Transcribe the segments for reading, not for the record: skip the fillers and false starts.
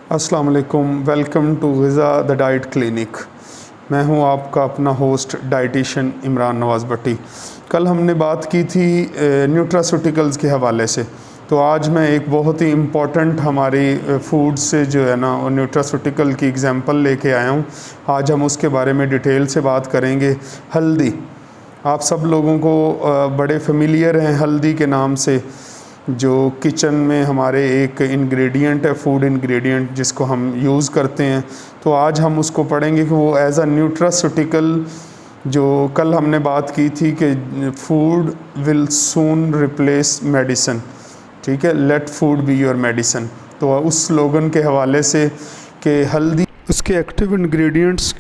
अस्सलाम वालेकुम, welcome to ग़िज़ा द डाइट क्लिनिक। मैं हूं आपका अपना होस्ट डाइटिशियन इमरान नवाज़ भट्टी। कल हमने बात की थी न्यूट्रास्यूटिकल्स के हवाले से, तो आज मैं एक बहुत ही इम्पॉर्टेंट हमारी फूड से जो है ना न्यूट्रास्यूटिकल की एग्जांपल लेके आया हूं। आज हम उसके बारे में डिटेल से बात करेंगे। हल्दी, आप सब लोगों को बड़े फेमिलियर हैं हल्दी के नाम से, जो किचन में हमारे एक इंग्रेडिएंट है, फूड इंग्रेडिएंट जिसको हम यूज़ करते हैं। तो आज हम उसको पढ़ेंगे कि वो एज अ न्यूट्रास्यूटिकल, जो कल हमने बात की थी कि food will soon replace medicine, ठीक है, let food be your medicine. तो उस स्लोगन के हवाले से कि हल्दी, उसके active ingredients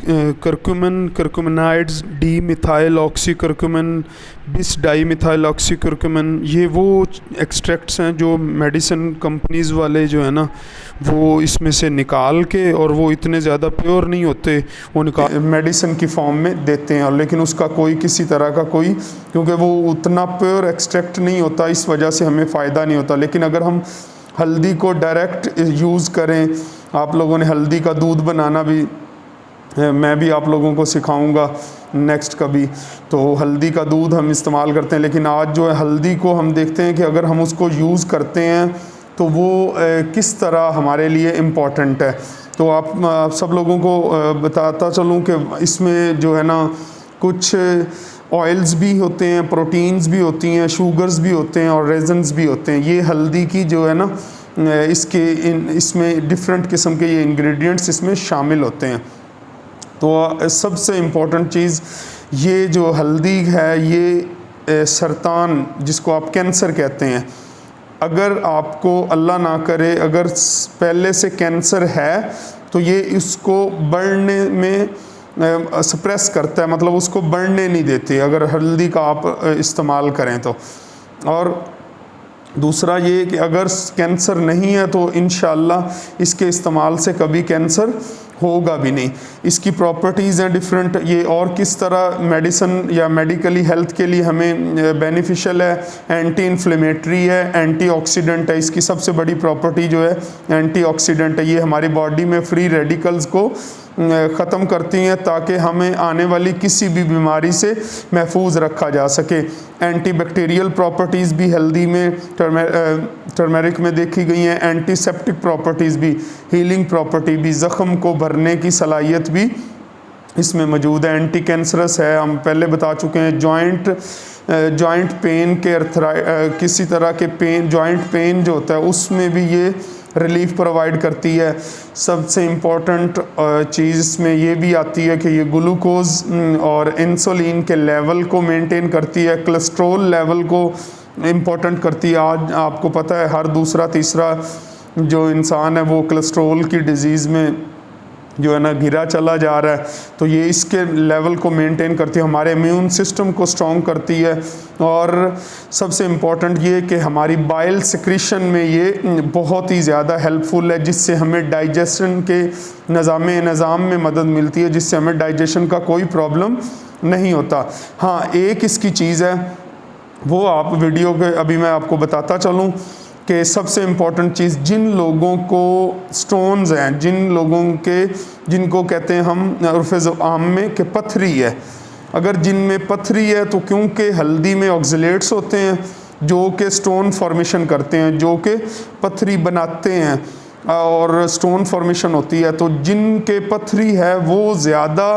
curcumin, curcuminoids, de methyl oxy curcumin, bis di methyl oxy curcumin, ये वो एक्सट्रैक्ट्स हैं जो मेडिसिन कंपनीज़ वाले जो है ना वो इसमें से निकाल के, और वो इतने ज़्यादा प्योर नहीं होते, वो निकाल मेडिसिन की फॉर्म में देते हैं। और लेकिन उसका कोई किसी तरह का कोई, क्योंकि वो उतना प्योर एक्सट्रैक्ट नहीं होता, इस वजह से हमें फ़ायदा नहीं होता। लेकिन अगर हम हल्दी को डायरेक्ट यूज़ करें, आप लोगों ने हल्दी का दूध बनाना भी मैं भी आप लोगों को सिखाऊंगा नेक्स्ट कभी। तो हल्दी का दूध हम इस्तेमाल करते हैं, लेकिन आज जो है हल्दी को हम देखते हैं कि अगर हम उसको यूज़ करते हैं तो वो किस तरह हमारे लिए इम्पॉर्टेंट है। तो आप सब लोगों को बताता चलूँ कि इसमें जो है ना कुछ ऑयल्स भी होते हैं, प्रोटीन्स भी होती हैं, शुगर्स भी होते हैं और रेजन्स भी होते हैं। ये हल्दी की जो है ना इसमें डिफरेंट किस्म के ये इंग्रेडिएंट्स इसमें शामिल होते हैं। तो सबसे इम्पॉर्टेंट चीज़, ये जो हल्दी है ये सरतान, जिसको आप कैंसर कहते हैं, अगर आपको अल्लाह ना करे अगर पहले से कैंसर है तो ये इसको बढ़ने में सप्रेस करता है, मतलब उसको बढ़ने नहीं देते अगर हल्दी का आप इस्तेमाल करें तो। और दूसरा ये कि अगर कैंसर नहीं है तो इंशाअल्लाह इसके इस्तेमाल से कभी कैंसर होगा भी नहीं। इसकी प्रॉपर्टीज़ हैं डिफरेंट, ये और किस तरह मेडिसिन या मेडिकली हेल्थ के लिए हमें बेनिफिशियल है। एंटी इन्फ्लेमेटरी है, एंटीऑक्सीडेंट है, इसकी सबसे बड़ी प्रॉपर्टी जो है एंटीऑक्सीडेंट है। ये हमारी बॉडी में फ्री रेडिकल्स को ख़त्म करती हैं ताकि हमें आने वाली किसी भी बीमारी से महफूज रखा जा सके। एंटीबैक्टीरियल प्रॉपर्टीज़ भी हल्दी में, टर्मेरिक में देखी गई हैं। एंटीसेप्टिक प्रॉपर्टीज़ भी, हीलिंग प्रॉपर्टी भी, ज़ख़म को भरने की सलाहियत भी इसमें मौजूद है। एंटी कैंसरस है, हम पहले बता चुके हैं। जॉइंट पेन के किसी तरह के पेन, जॉइंट पेन जो होता है उसमें भी ये रिलीफ प्रोवाइड करती है। सबसे इम्पॉर्टेंट चीज़ इसमें ये भी आती है कि ये ग्लूकोज और इंसुलिन के लेवल को मेंटेन करती है, कोलेस्ट्रॉल लेवल को इम्पोर्टेंट करती है। आज आपको पता है हर दूसरा तीसरा जो इंसान है वो कोलेस्ट्रॉल की डिज़ीज़ में जो है ना घिरा चला जा रहा है। तो ये इसके लेवल को मेंटेन करती है, हमारे इम्यून सिस्टम को स्ट्रॉन्ग करती है। और सबसे इम्पॉर्टेंट ये कि हमारी बाइल सिक्रीशन में ये बहुत ही ज़्यादा हेल्पफुल है, जिससे हमें डाइजेशन के निज़ाम में मदद मिलती है, जिससे हमें डाइजेशन का कोई प्रॉब्लम नहीं होता। हाँ, एक इसकी चीज़ है, वो आप वीडियो के अभी मैं आपको बताता चलूँ कि सबसे इम्पॉर्टेंट चीज़, जिन लोगों को स्टोन्स हैं, जिनको कहते हैं हम उर्फ़ आम में कि पथरी है, अगर जिनमें पथरी है तो क्योंकि हल्दी में ऑक्सलेट्स होते हैं जो कि स्टोन फॉर्मेशन करते हैं, जो कि पथरी बनाते हैं और स्टोन फॉर्मेशन होती है। तो जिनके पथरी है वो ज़्यादा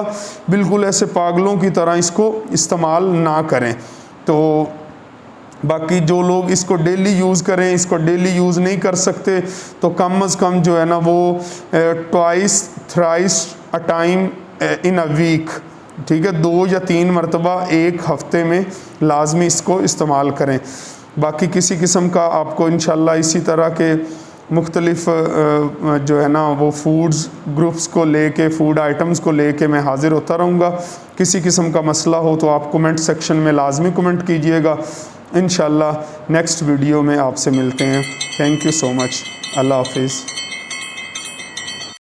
बिल्कुल ऐसे पागलों की तरह इसको इस्तेमाल ना करें। तो बाकी जो लोग इसको डेली यूज़ करें, इसको डेली यूज़ नहीं कर सकते तो कम अज़ कम जो है ना वो twice thrice a time in a week, ठीक है, 2 या 3 मरतबा एक हफ़्ते में लाजमी इसको इस्तेमाल करें। बाकी किसी किस्म का आपको इंशाल्लाह इसी तरह के मुख्तलिफ जो है ना वो फूड्स ग्रुप्स को लेके, फूड आइटम्स को लेके मैं हाज़िर होता रहूँगा। किसी किस्म का मसला हो तो आप कमेंट सेक्शन में लाजमी कमेंट कीजिएगा। इंशाल्लाह नेक्स्ट वीडियो में आपसे मिलते हैं। Thank you so much. अल्लाह हाफिज़।